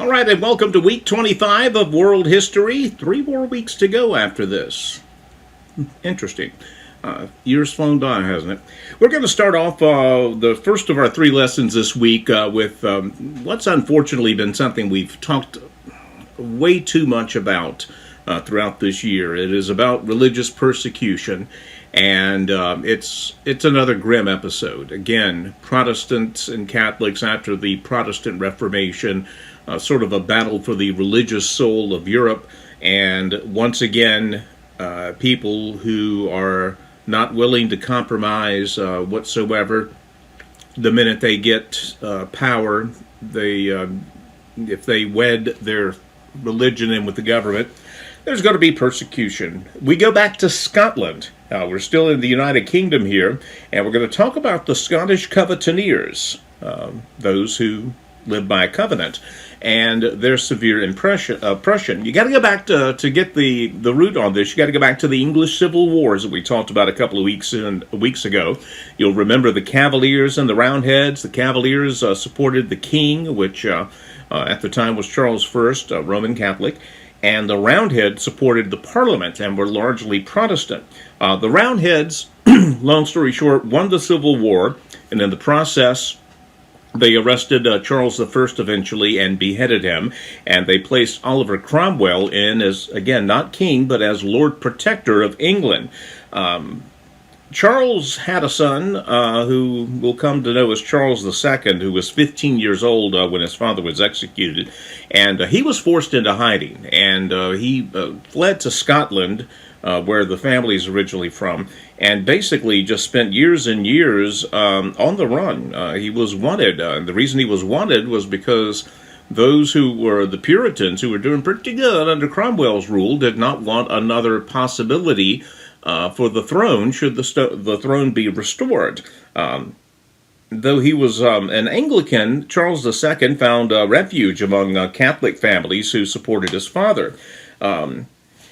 All right, and welcome to week 25 of World History. 3 more weeks to go after this. Interesting. Years flown by, hasn't it? We're going to start off the first of our 3 lessons this week with what's unfortunately been something we've talked way too much about throughout this year. It is about religious persecution, and it's another grim episode. Again, Protestants and Catholics after the Protestant Reformation, sort of a battle for the religious soul of Europe, and once again, people who are not willing to compromise whatsoever. The minute they get power, if they wed their religion in with the government, there's going to be persecution. We go back to Scotland. We're still in the United Kingdom here, and we're going to talk about the Scottish Covenanteers, those who live by a covenant, and their severe oppression. You got to go back to get the root on this. You got to go back to the English Civil Wars that we talked about a couple of weeks ago. You'll remember the Cavaliers and the Roundheads. The Cavaliers supported the king, which at the time was Charles I, Roman Catholic, and the Roundheads supported the Parliament and were largely Protestant. The Roundheads, long story short, won the Civil War, and in the process, they arrested Charles I eventually and beheaded him, and they placed Oliver Cromwell in as, again, not king, but as Lord Protector of England. Charles had a son who we'll come to know as Charles II, who was 15 years old when his father was executed, and he was forced into hiding, and he fled to Scotland, where the family is originally from, and basically just spent years and years on the run. He was wanted. The reason he was wanted was because those who were the Puritans, who were doing pretty good under Cromwell's rule, did not want another possibility for the throne should the throne be restored. Though he was an Anglican, Charles II found refuge among Catholic families who supported his father.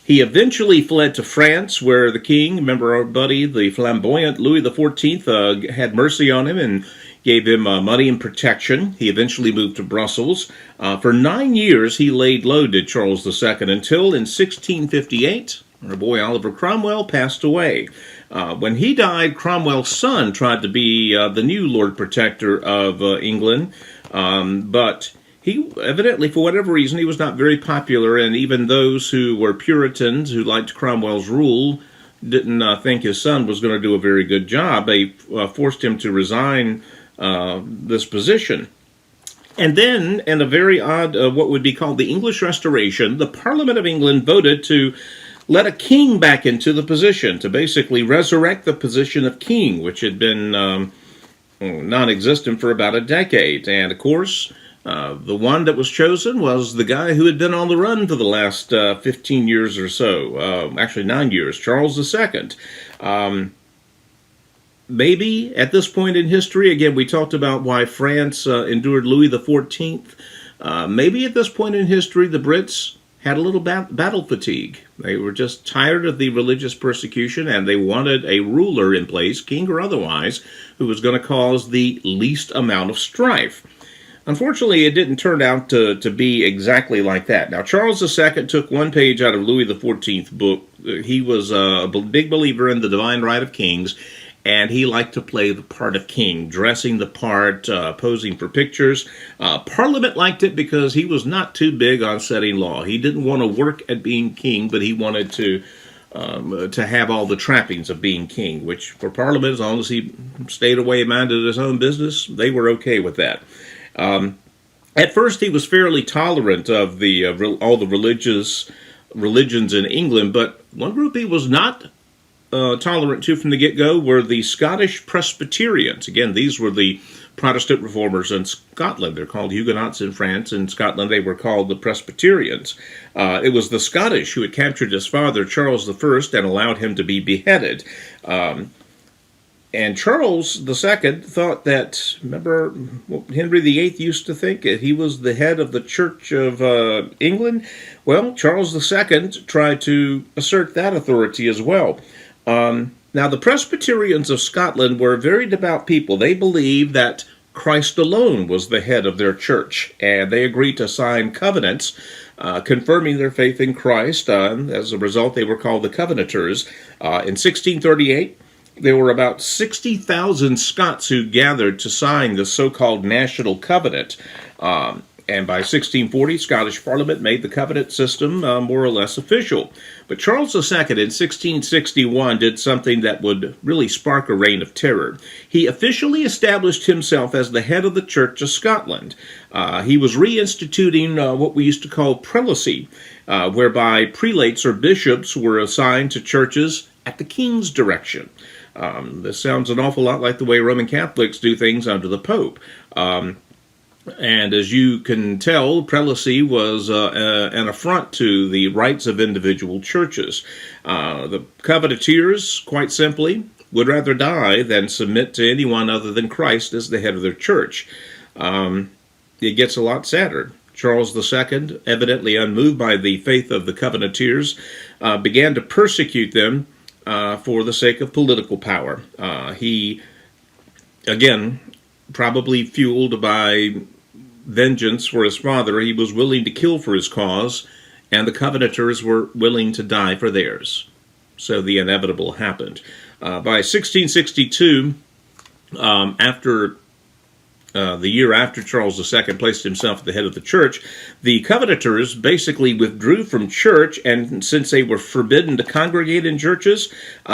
He eventually fled to France, where the king, remember our buddy, the flamboyant Louis XIV, had mercy on him and gave him money and protection. He eventually moved to Brussels. For 9 years, he laid low, did Charles II, until in 1658, our boy Oliver Cromwell passed away. When he died, Cromwell's son tried to be the new Lord Protector of England, but he, evidently, for whatever reason, he was not very popular, and even those who were Puritans, who liked Cromwell's rule, didn't think his son was going to do a very good job. They forced him to resign this position. And then, in a very odd, what would be called the English Restoration, the Parliament of England voted to let a king back into the position, to basically resurrect the position of king, which had been non-existent for about a decade. And, of course, the one that was chosen was the guy who had been on the run for the last 15 years or so, actually 9 years, Charles II. Maybe at this point in history, again, we talked about why France endured Louis XIV. Maybe at this point in history, the Brits had a little battle fatigue. They were just tired of the religious persecution, and they wanted a ruler in place, king or otherwise, who was going to cause the least amount of strife. Unfortunately, it didn't turn out to be exactly like that. Now, Charles II took one page out of Louis XIV's book. He was a big believer in the divine right of kings, and he liked to play the part of king, dressing the part, posing for pictures. Parliament liked it because he was not too big on setting law. He didn't want to work at being king, but he wanted to have all the trappings of being king, which for Parliament, as long as he stayed away and minded his own business, they were okay with that. At first, he was fairly tolerant of all the religions in England, but one group he was not tolerant to from the get-go were the Scottish Presbyterians. Again, these were the Protestant reformers in Scotland. They're called Huguenots in France. In Scotland, they were called the Presbyterians. It was the Scottish who had captured his father, Charles I, and allowed him to be beheaded. And Charles II thought that, remember what Henry VIII used to think? He was the head of the Church of England. Well, Charles II tried to assert that authority as well. Now, the Presbyterians of Scotland were very devout people. They believed that Christ alone was the head of their church, and they agreed to sign covenants confirming their faith in Christ. As a result, they were called the Covenanters. In 1638, there were about 60,000 Scots who gathered to sign the so-called National Covenant. And by 1640, Scottish Parliament made the covenant system more or less official. But Charles II in 1661 did something that would really spark a reign of terror. He officially established himself as the head of the Church of Scotland. He was reinstituting what we used to call prelacy, whereby prelates or bishops were assigned to churches at the king's direction. This sounds an awful lot like the way Roman Catholics do things under the Pope. And as you can tell, prelacy was an affront to the rights of individual churches. The Covenanters, quite simply, would rather die than submit to anyone other than Christ as the head of their church. It gets a lot sadder. Charles II, evidently unmoved by the faith of the Covenanters, began to persecute them for the sake of political power. He, again, probably fueled by vengeance for his father, he was willing to kill for his cause, and the Covenanters were willing to die for theirs. So the inevitable happened. By 1662, the year after Charles II placed himself at the head of the church, the Covenanters basically withdrew from church, and since they were forbidden to congregate in churches,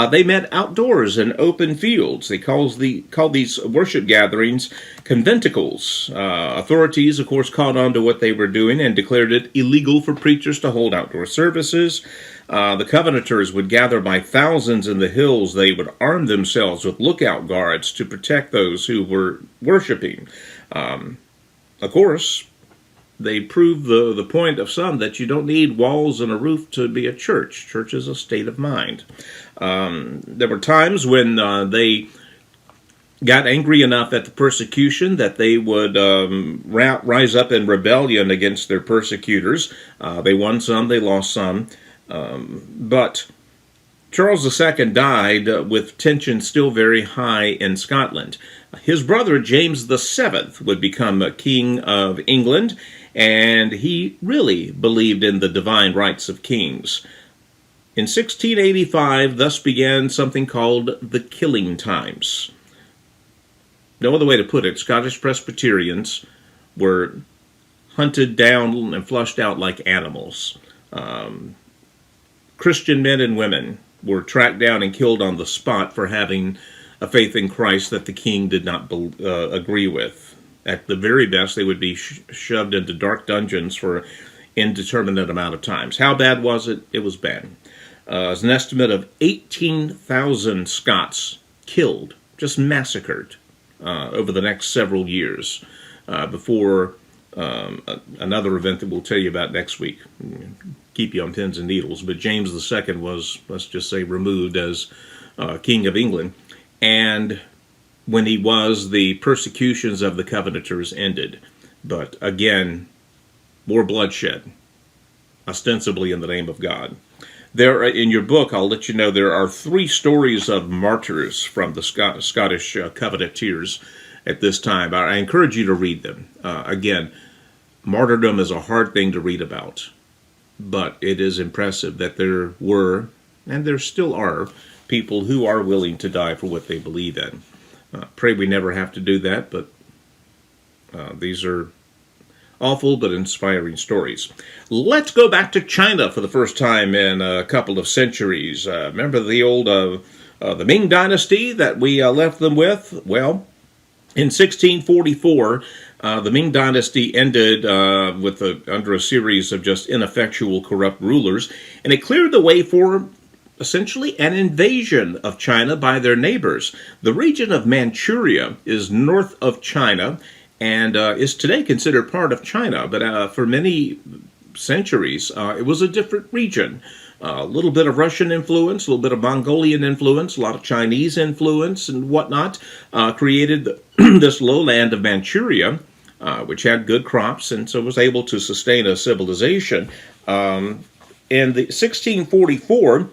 they met outdoors in open fields. They called these worship gatherings conventicles. Authorities, of course, caught on to what they were doing and declared it illegal for preachers to hold outdoor services. The Covenanters would gather by thousands in the hills. They would arm themselves with lookout guards to protect those who were worshiping. Of course, they proved the point of some that you don't need walls and a roof to be a church. Church is a state of mind. There were times when they got angry enough at the persecution that they would rise up in rebellion against their persecutors. They won some, they lost some. But Charles II died with tension still very high in Scotland. His brother, James VII, would become King of England, and he really believed in the divine rights of kings. In 1685, thus began something called the Killing Times. No other way to put it, Scottish Presbyterians were hunted down and flushed out like animals. Christian men and women were tracked down and killed on the spot for having a faith in Christ that the king did not agree with. At the very best, they would be shoved into dark dungeons for an indeterminate amount of times. How bad was it? It was bad. There's an estimate of 18,000 Scots killed, just massacred, over the next several years before another event that we'll tell you about next week. Keep you on pins and needles. But James II was, let's just say, removed as King of England. And when he was, the persecutions of the Covenanters ended. But again, more bloodshed, ostensibly in the name of God. There, in your book, I'll let you know there are 3 stories of martyrs from the Scottish Covenanters at this time. I encourage you to read them. Again, martyrdom is a hard thing to read about, but it is impressive that there were, and there still are, people who are willing to die for what they believe in. Pray we never have to do that, but these are awful but inspiring stories. Let's go back to China for the first time in a couple of centuries. Remember the old the Ming Dynasty that we left them with? Well, in 1644, the Ming Dynasty ended under a series of just ineffectual, corrupt rulers, and it cleared the way for essentially an invasion of China by their neighbors. The region of Manchuria is north of China and is today considered part of China, but for many centuries it was a different region. A little bit of Russian influence, a little bit of Mongolian influence, a lot of Chinese influence and whatnot created this lowland of Manchuria, which had good crops and so was able to sustain a civilization. In 1644,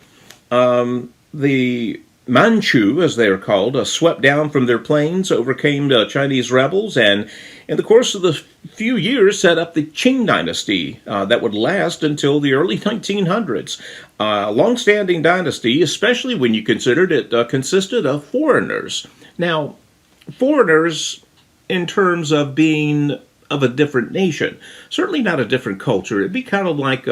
the Manchu, as they are called, swept down from their plains, overcame the Chinese rebels, and in the course of the few years set up the Qing dynasty that would last until the early 1900s. A long-standing dynasty, especially when you considered it consisted of foreigners. Now, foreigners in terms of being of a different nation. Certainly not a different culture. It'd be kind of like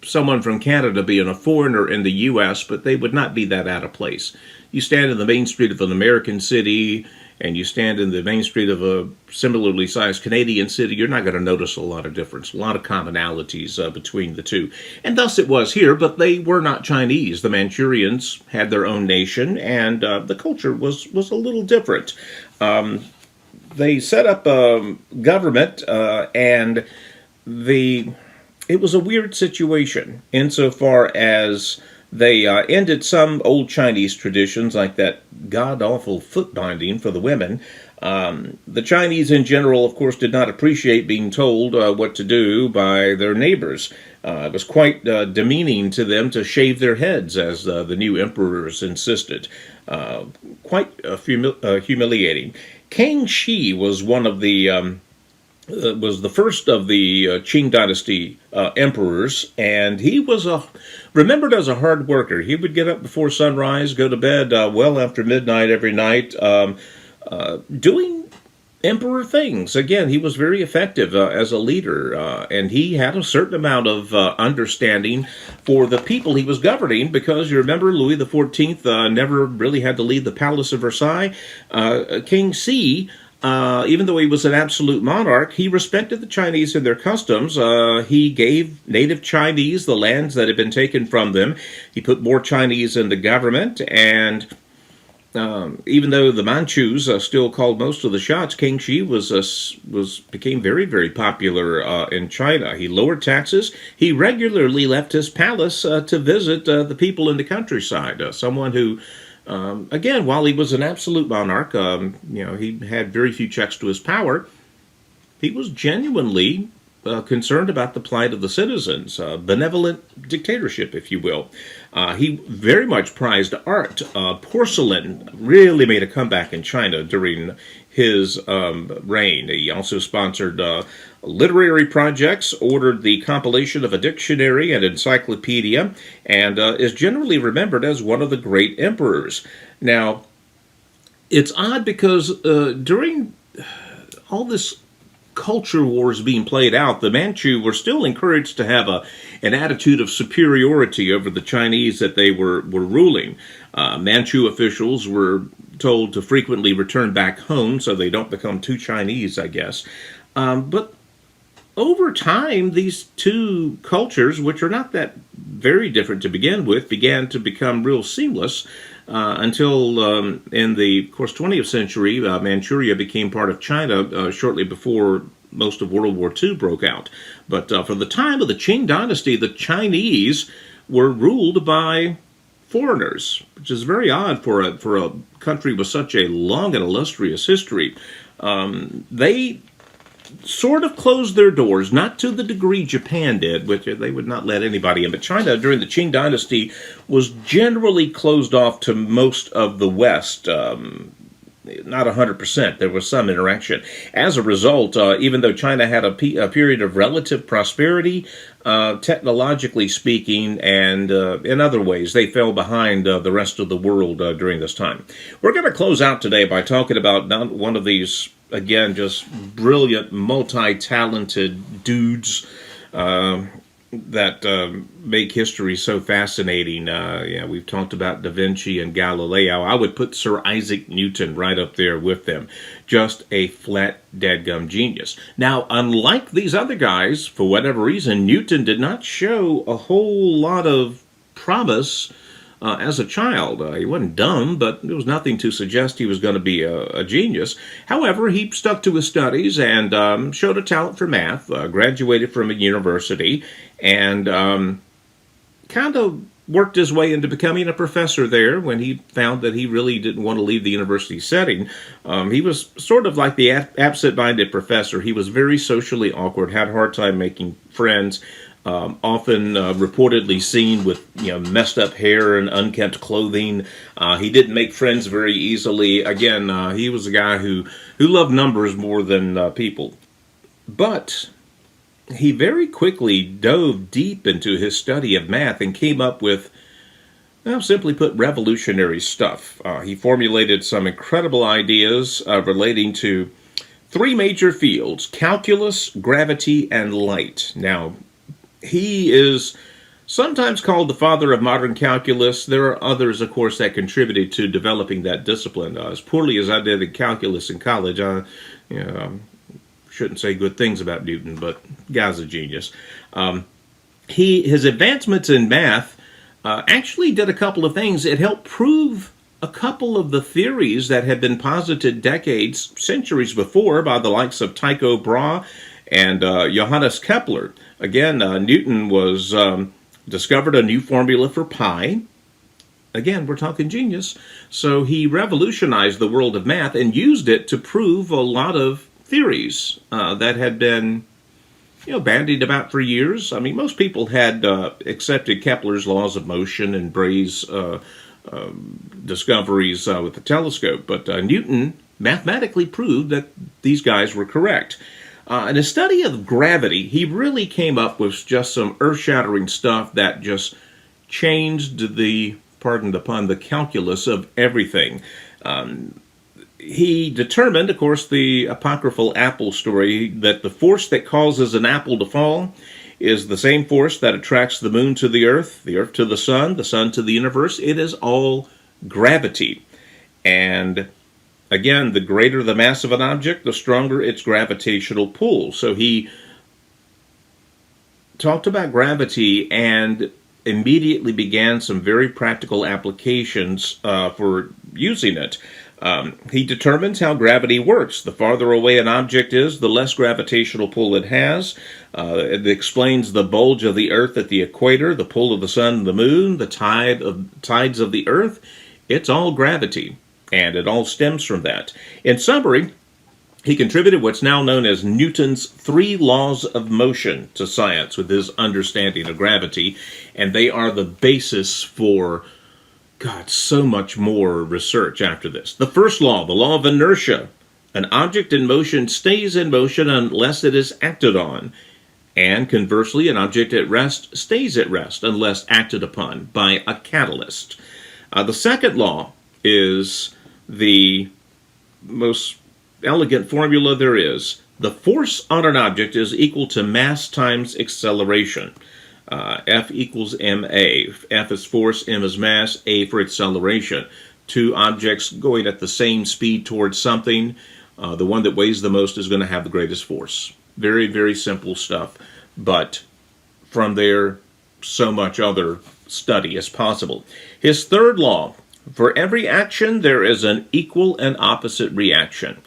someone from Canada being a foreigner in the U.S., but they would not be that out of place. You stand in the main street of an American city, and you stand in the main street of a similarly sized Canadian city, you're not going to notice a lot of difference, a lot of commonalities between the two. And thus it was here, but they were not Chinese. The Manchurians had their own nation, and the culture was a little different. They set up a government, and it was a weird situation insofar as they ended some old Chinese traditions like that god-awful foot binding for the women. The Chinese in general, of course, did not appreciate being told what to do by their neighbors. It was quite demeaning to them to shave their heads, as the new emperors insisted. Quite humiliating. Kang Shi was one of the was the first of the Qing dynasty emperors, and he was remembered as a hard worker. He would get up before sunrise, go to bed well after midnight every night, doing emperor things. Again, he was very effective as a leader, and he had a certain amount of understanding for the people he was governing, because you remember Louis XIV never really had to leave the Palace of Versailles. King Xi, even though he was an absolute monarch, he respected the Chinese and their customs. He gave native Chinese the lands that had been taken from them. He put more Chinese in the government, and even though the Manchus still called most of the shots, King Shi became very, very popular in China. He lowered taxes. He regularly left his palace to visit the people in the countryside. Someone who, again, while he was an absolute monarch, he had very few checks to his power. He was genuinely concerned about the plight of the citizens, benevolent dictatorship, if you will. He very much prized art. Porcelain really made a comeback in China during his reign. He also sponsored literary projects, ordered the compilation of a dictionary and encyclopedia, and is generally remembered as one of the great emperors. Now, it's odd because during all this culture wars being played out, the Manchu were still encouraged to have an attitude of superiority over the Chinese that they were ruling. Manchu officials were told to frequently return back home so they don't become too Chinese, I guess. But over time, these two cultures, which are not that very different to begin with, began to become real seamless. Until in the, of course, 20th century, Manchuria became part of China shortly before most of World War II broke out. But for the time of the Qing dynasty, the Chinese were ruled by foreigners, which is very odd for a country with such a long and illustrious history. They sort of closed their doors, not to the degree Japan did, which they would not let anybody in. But China, during the Qing dynasty, was generally closed off to most of the West. Not 100%. There was some interaction. As a result, even though China had a period of relative prosperity, technologically speaking, and in other ways, they fell behind the rest of the world during this time. We're going to close out today by talking about one of these, again, just brilliant, multi-talented dudes that make history so fascinating. We've talked about Da Vinci and Galileo. I would put Sir Isaac Newton right up there with them. Just a flat, dadgum genius. Now, unlike these other guys, for whatever reason, Newton did not show a whole lot of promise as a child. He wasn't dumb, but there was nothing to suggest he was going to be a genius. However, he stuck to his studies and showed a talent for math, graduated from a university, and kind of worked his way into becoming a professor there when he found that he really didn't want to leave the university setting. He was sort of like the absent-minded professor. He was very socially awkward, had a hard time making friends, often reportedly seen with messed up hair and unkempt clothing. He didn't make friends very easily. Again, he was a guy who loved numbers more than people. But he very quickly dove deep into his study of math and came up with, well, simply put, revolutionary stuff. He formulated some incredible ideas relating to three major fields: calculus, gravity, and light. Now, he is sometimes called the father of modern calculus. There are others, of course, that contributed to developing that discipline. As poorly as I did in calculus in college, I shouldn't say good things about Newton, but guy's a genius. His advancements in math actually did a couple of things. It helped prove a couple of the theories that had been posited decades, centuries before by the likes of Tycho Brahe and Johannes Kepler. Again, Newton was discovered a new formula for pi. Again, we're talking genius. So he revolutionized the world of math and used it to prove a lot of theories that had been bandied about for years. I mean, most people had accepted Kepler's laws of motion and Brahe's discoveries with the telescope, but Newton mathematically proved that these guys were correct. In a study of gravity, he really came up with just some earth-shattering stuff that just changed the, pardon the pun, the calculus of everything. He determined, of course, the apocryphal apple story, that the force that causes an apple to fall is the same force that attracts the moon to the earth to the sun to the universe. It is all gravity. And again, the greater the mass of an object, the stronger its gravitational pull. So he talked about gravity and immediately began some very practical applications for using it. He determines how gravity works. The farther away an object is, the less gravitational pull it has. It explains the bulge of the Earth at the equator, the pull of the sun and the moon, the tides of the Earth. It's all gravity, and it all stems from that. In summary, he contributed what's now known as Newton's three laws of motion to science with his understanding of gravity, and they are the basis for so much more research after this. The first law, the law of inertia. An object in motion stays in motion unless it is acted on. And conversely, an object at rest stays at rest unless acted upon by a catalyst. The second law is the most elegant formula there is. The force on an object is equal to mass times acceleration. F equals ma. F is force, m is mass, a for acceleration. Two objects going at the same speed towards something, the one that weighs the most is going to have the greatest force. Very, very simple stuff. But from there, so much other study is possible. His third law: for every action, there is an equal and opposite reaction.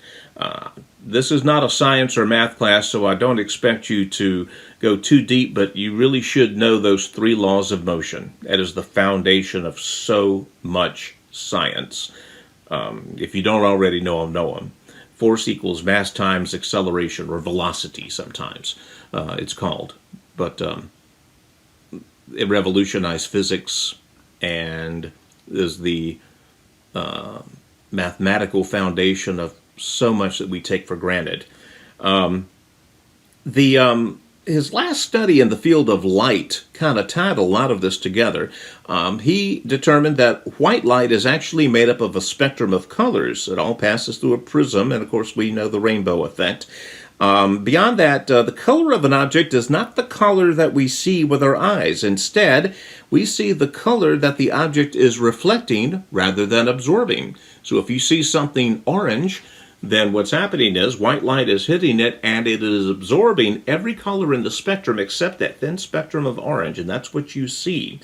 This is not a science or math class, so I don't expect you to go too deep, but you really should know those three laws of motion. That is the foundation of so much science. If you don't already know them. Force equals mass times acceleration, or velocity sometimes it's called. But it revolutionized physics and is the mathematical foundation of so much that we take for granted. His last study in the field of light kind of tied a lot of this together. He determined that white light is actually made up of a spectrum of colors. It all passes through a prism, and of course we know the rainbow effect. Beyond that, the color of an object is not the color that we see with our eyes. Instead, we see the color that the object is reflecting rather than absorbing. So if you see something orange, then what's happening is white light is hitting it and it is absorbing every color in the spectrum except that thin spectrum of orange, and that's what you see.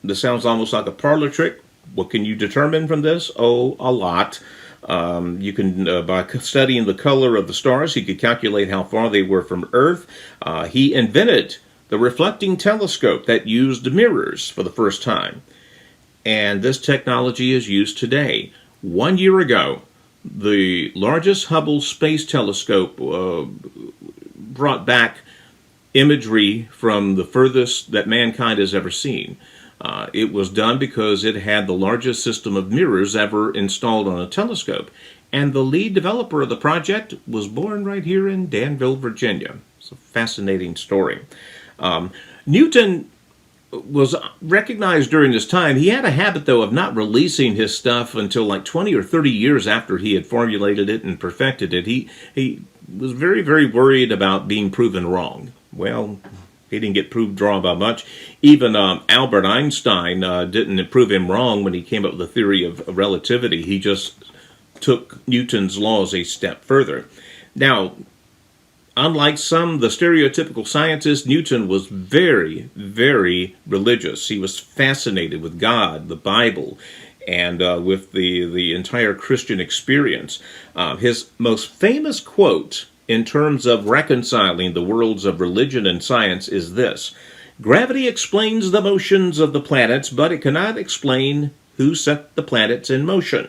This sounds almost like a parlor trick. What can you determine from this? Oh, a lot. You can, by studying the color of the stars, he could calculate how far they were from Earth. He invented the reflecting telescope that used mirrors for the first time. And this technology is used today. 1 year ago, the largest Hubble Space Telescope brought back imagery from the furthest that mankind has ever seen. It was done because it had the largest system of mirrors ever installed on a telescope. And the lead developer of the project was born right here in Danville, Virginia. It's a fascinating story. Newton was recognized during this time. He had a habit, though, of not releasing his stuff until like 20 or 30 years after he had formulated it and perfected it. He was very, very worried about being proven wrong. Well, he didn't get proved wrong by much. Even Albert Einstein didn't prove him wrong when he came up with the theory of relativity. He just took Newton's laws a step further. Now, unlike the stereotypical scientists, Newton was very, very religious. He was fascinated with God, the Bible, and with the entire Christian experience. His most famous quote in terms of reconciling the worlds of religion and science is this: "Gravity explains the motions of the planets, but it cannot explain who set the planets in motion.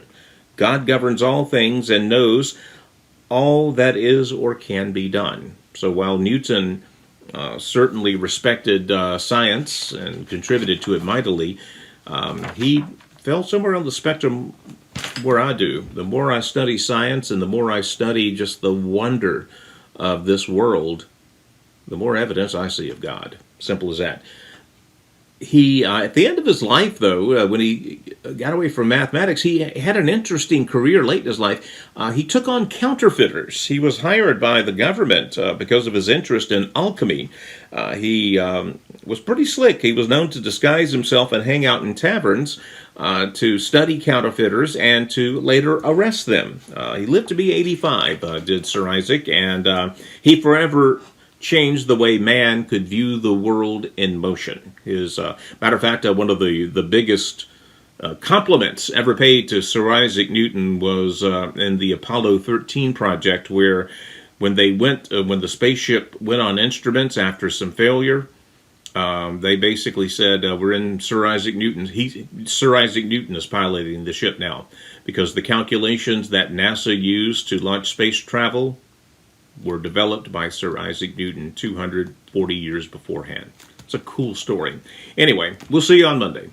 God governs all things and knows all that is or can be done." So while Newton certainly respected science and contributed to it mightily, he fell somewhere on the spectrum where I do. The more I study science and the more I study just the wonder of this world, the more evidence I see of God. Simple as that. He, at the end of his life, though, when he got away from mathematics, he had an interesting career late in his life. He took on counterfeiters. He was hired by the government because of his interest in alchemy. He was pretty slick. He was known to disguise himself and hang out in taverns to study counterfeiters and to later arrest them. He lived to be 85, did Sir Isaac, and he forever changed the way man could view the world in motion. His matter of fact, one of the biggest compliments ever paid to Sir Isaac Newton was in the Apollo 13 project, where when the spaceship went on instruments after some failure, they basically said, "We're in Sir Isaac Newton. Sir Isaac Newton is piloting the ship now," because the calculations that NASA used to launch space travel were developed by Sir Isaac Newton 240 years beforehand. It's a cool story. Anyway, we'll see you on Monday.